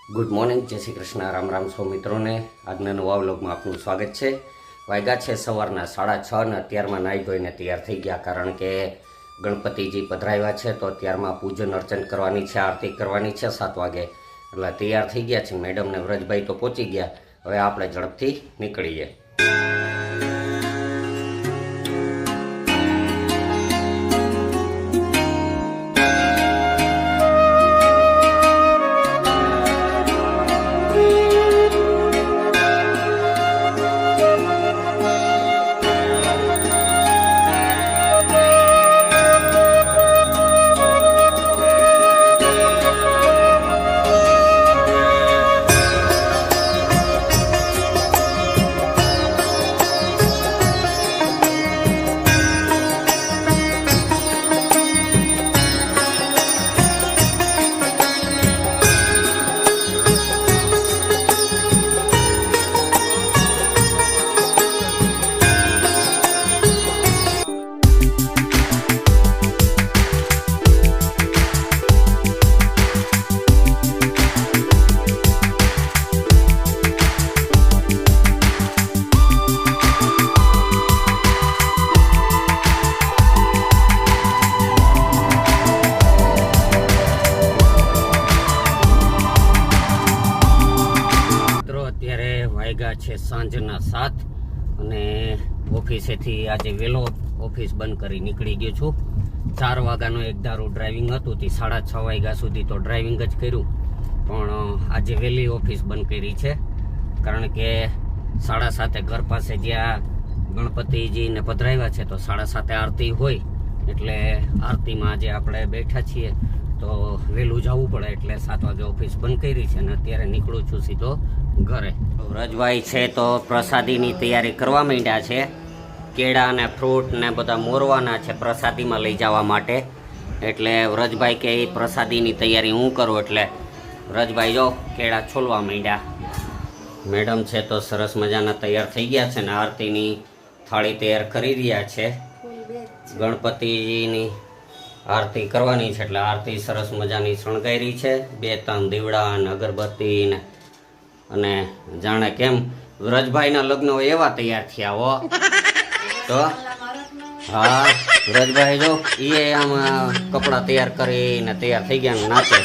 Good morning, જય શ્રી કૃષ્ણ, રામ રામ સૌ મિત્રોને. આજના નવા વ્લોગમાં આપનું સ્વાગત છે. વાગ્યા છે સવારના 6:30 ને અત્યારમાં નાહી ધોઈને તૈયાર થઈ ગયા, કારણ કે ગણપતિજી પધરાવ્યા છે તો અત્યારમાં પૂજન અર્ચન કરવાની છે, આરતી કરવાની છે 7 વાગે. એટલે તૈયાર થઈ ગયા છે. મેડમ ને વ્રજભાઈ તો પહોંચી ગયા. હવે આપણે ઝડપથી નીકળીએ. વાગ્યા છે સાંજના 7 અને ઓફિસેથી આજે વહેલો ઓફિસ બંધ કરી નીકળી ગયો છું. 4 વાગ્યાનું એક ધારું ડ્રાઇવિંગ હતું તે 6:30 વાગ્યા સુધી તો ડ્રાઇવિંગ જ કર્યું, પણ આજે વહેલી ઓફિસ બંધ કરી છે, કારણ કે 7:30 ઘર પાસે જ્યાં ગણપતિજીને પધરાવ્યા છે તો 7:30 આરતી હોય, એટલે આરતીમાં આજે આપણે બેઠા છીએ તો વહેલું જવું પડે, એટલે 7 વાગે ઓફિસ બંધ કરી છે અને અત્યારે નીકળું છું સીધો ઘરે. વ્રજભાઈ છે તો પ્રસાદીની તૈયારી કરવા માંડ્યા છે. કેળા ને ફ્રૂટ ને બધા મોરવાના છે પ્રસાદીમાં લઈ જવા માટે, એટલે વ્રજભાઈ કે પ્રસાદીની તૈયારી હું કરું, એટલે વ્રજભાઈ જો કેળા છોલવા માંડ્યા. મેડમ છે તો સરસ મજાના તૈયાર થઈ ગયા છે ને આરતીની થાળી તૈયાર કરી રહ્યા છે. ગણપતિજીની આરતી કરવાની છે એટલે આરતી સરસ મજાની શણગારી છે. 2-3 દીવડા અને અગરબત્તી ને, અને જાણે કેમ વ્રજભાઈના લગ્ન એવા તૈયાર થયા હો. તો હા, વ્રજભાઈ જો એ આમ કપડાં તૈયાર કરીને તૈયાર થઈ ગયા, નાચે.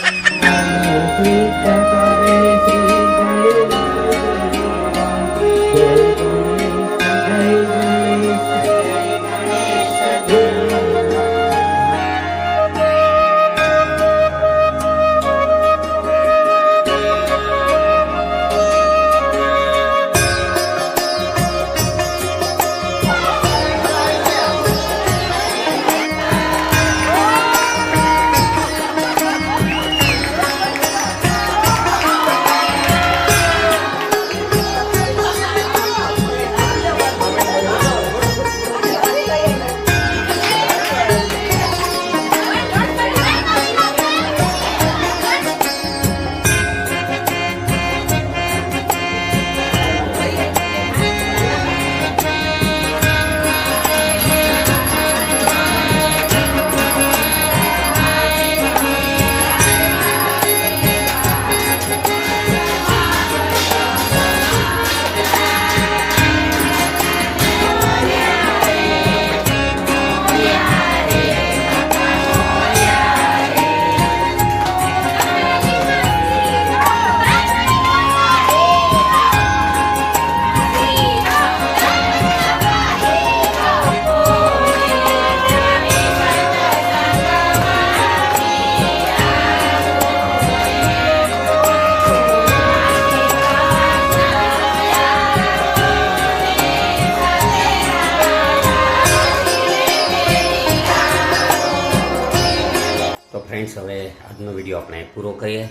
ફ્રેન્ડ્સ, હવે આજનો વિડીયો આપણે પૂરો કરીએ.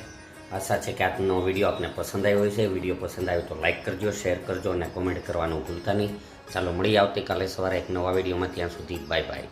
આશા છે કે આજનો વિડીયો આપને પસંદ આવ્યો છે. વિડીયો પસંદ આવ્યો તો લાઇક કરજો, શેર કરજો અને કોમેન્ટ કરવાનું ભૂલતા નહીં. ચાલો મળીએ આવતીકાલે સવારે એક નવા વિડીયોમાં. ત્યાં સુધી બાય બાય.